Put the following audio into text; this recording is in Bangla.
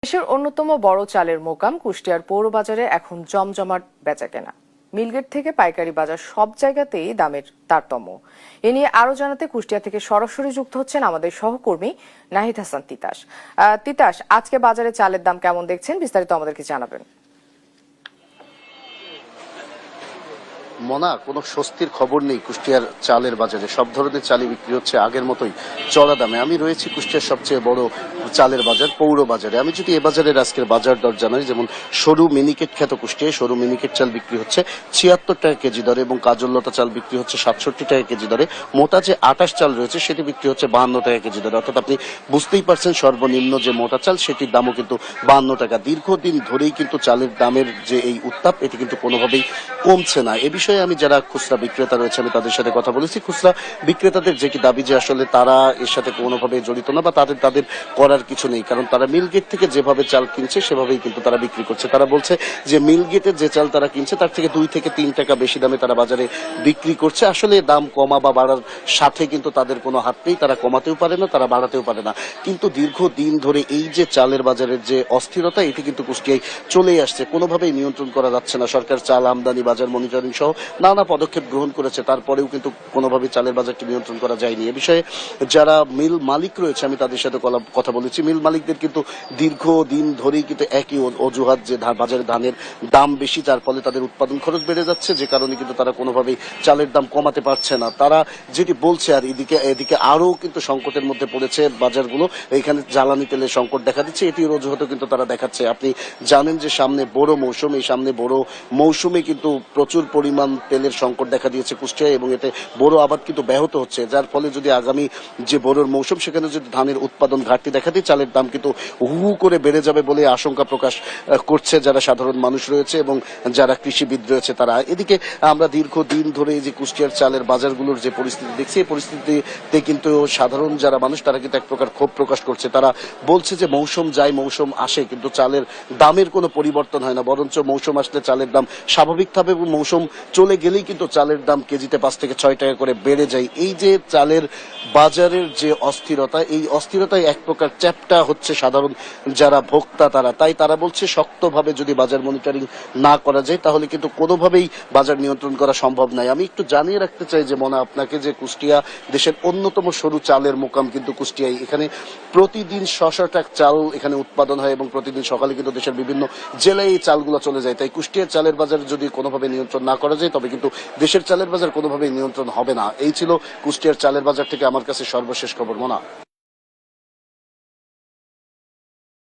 দেশের অন্যতম বড় চালের মোকাম কুষ্টিয়ার পৌর বাজারে এখন জমজমাট বেচাকেনা। মিলগেট থেকে পাইকারি বাজার সব জায়গাতেই দামের তারতম্য। এ নিয়ে আরো জানাতে কুষ্টিয়া থেকে সরাসরি যুক্ত হচ্ছেন আমাদের সহকর্মী নাহিদ হাসান তিতাস। তিতাস, আজকে বাজারে চালের দাম কেমন দেখছেন, বিস্তারিত আমাদেরকে জানাবেন। মনা, কোনো স্বস্তির খবর নেই কুষ্টিয়ার চালের বাজারে। সব ধরনের চালই বিক্রি হচ্ছে আগের মতোই চড়া দামে। আমি রয়েছি কুষ্টিয়ার সবচেয়ে বড় চালের বাজার পৌর বাজারে। আমি যদি এ বাজারের আজকের বাজার দর জানাই, যেমন সরু মিনিকেট খ্যাত কুষ্টিয়ায় সরু মিনিকেট চাল বিক্রি হচ্ছে ৭৬ টাকা কেজি দরে এবং কাজললতা চাল বিক্রি হচ্ছে ৬৭ টাকা কেজি দরে। মোটা যে ২৮ চাল রয়েছে সেটি বিক্রি হচ্ছে ৫২ টাকা কেজি দরে। অর্থাৎ আপনি বুঝতেই পারছেন সর্বনিম্ন যে মোটা চাল সেটির দামও কিন্তু ৫২ টাকা। দীর্ঘদিন ধরেই কিন্তু চালের দামের যে এই উত্তাপ এটি কিন্তু কোনোভাবেই কমছে না। এ বিষয়ে আমি যারা খুচরা বিক্রেতা রয়েছে আমি তাদের সাথে কথা বলেছি। খুচরা বিক্রেতাদের যেটি দাবি যে আসলে তারা এর সাথে কোনোভাবে জড়িত না বা তাদের করার কিছু নেই, কারণ তারা মিলগেট থেকে যেভাবে চাল কিনছে সেভাবেই কিন্তু তারা বিক্রি করছে। তারা বলছে যে মিলগেটের যে চাল তারা কিনছে তার থেকে ২ থেকে ৩ টাকা বেশি দামে তারা বাজারে বিক্রি করছে। আসলে দাম কমা বা বাড়ার সাথে কিন্তু তাদের কোনো হাত নেই, তারা কমাতেও পারে না, তারা বাড়াতেও পারে না। কিন্তু দীর্ঘদিন ধরে এই যে চালের বাজারের যে অস্থিরতা এটি কিন্তু কুষ্টিয়ায় চলেই আসছে, কোনোভাবেই নিয়ন্ত্রণ করা যাচ্ছে না। সরকার চাল আমদানি, বাজার মনিটরিং সহ নানা পদক্ষেপ গ্রহণ করেছে, তারপরেও কিন্তু কোনোভাবেই চালের বাজারটি নিয়ন্ত্রণ করা যায়নি। এ বিষয়ে যারা মিল মালিক রয়েছে আমি তাদের সাথে কথা বলেছি। মিল মালিকদের কিন্তু দীর্ঘদিন ধরেই কিন্তু একই অজুহাত যে বাজারে ধানের দাম বেশি, যার ফলে তাদের উৎপাদন খরচ বেড়ে যাচ্ছে, যে কারণে কিন্তু তারা কোনোভাবেই চালের দাম কমাতে পারছে না। তারা যেটি বলছে, আর এদিকে আরো কিন্তু সংকটের মধ্যে পড়েছে বাজারগুলো। এখানে জ্বালানি তেলের সংকট দেখা দিচ্ছে, এটির অজুহাতও কিন্তু তারা দেখাচ্ছে। আপনি জানেন যে সামনে বড় মৌসুম, এই সামনে বড় মৌসুমে কিন্তু প্রচুর পরিমাণ তেলের সংকট দেখা দিয়েছে কুষ্টিয়ায় এবং এতে বড় আবাদ কিন্তু ব্যাহত হচ্ছে, যার ফলে যদি আগামী যে বড়োর মৌসুম সেখানে যদি ধানের উৎপাদন ঘাটতি দেখা দিই, চালের দাম কিন্তু হু করে বেড়ে যাবে বলে আশঙ্কা প্রকাশ করছে যারা সাধারণ মানুষ রয়েছে এবং যারা কৃষিবিদ রয়েছে তারা। এদিকে আমরা দীর্ঘদিন ধরে এই যে কুষ্টিয়ার চালের বাজারগুলোর যে পরিস্থিতি দেখছি, এই পরিস্থিতিতে কিন্তু সাধারণ যারা মানুষ তারা কিন্তু এক প্রকার ক্ষোভ প্রকাশ করছে। তারা বলছে যে মৌসুম যায় মৌসুম আসে, কিন্তু চালের দামের কোনো পরিবর্তন হয় না, বরঞ্চ মৌসুম আসলে চালের দাম স্বাভাবিকভাবে এবং মৌসুম চলে গেলেই কিন্তু চালের দাম কেজিতে ৫ থেকে ৬ টাকা করে বেড়ে যায়। এই যে চালের বাজারের যে অস্থিরতা, এই অস্থিরতায় এক প্রকার চ্যাপ্টা হচ্ছে সাধারণ যারা ভোক্তা তারা। তাই তারা বলছে শক্তভাবে যদি বাজার মনিটরিং না করা যায় তাহলে কিন্তু কোনোভাবেই বাজার নিয়ন্ত্রণ করা সম্ভব নয়। আমি একটু জানিয়ে রাখতে চাই যে মনে আপনাকে যে কুষ্টিয়া দেশের অন্যতম সরু চালের মোকাম কিন্তু কুষ্টিয়ায়। এখানে প্রতিদিন ৬০০ টাকা চাল এখানে উৎপাদন হয় এবং প্রতিদিন সকালে কিন্তু দেশের বিভিন্ন জেলায় এই চালগুলো চলে যায়। তাই কুষ্টিয়ার চালের বাজার যদি কোনোভাবে নিয়ন্ত্রণ না করা যায় তবে কিন্তু দেশের চালের বাজার কোনোভাবেই নিয়ন্ত্রণ হবে না। এই ছিল কুষ্টিয়ার চালের বাজার থেকে আমার কাছে সর্বশেষ খবর। মনা।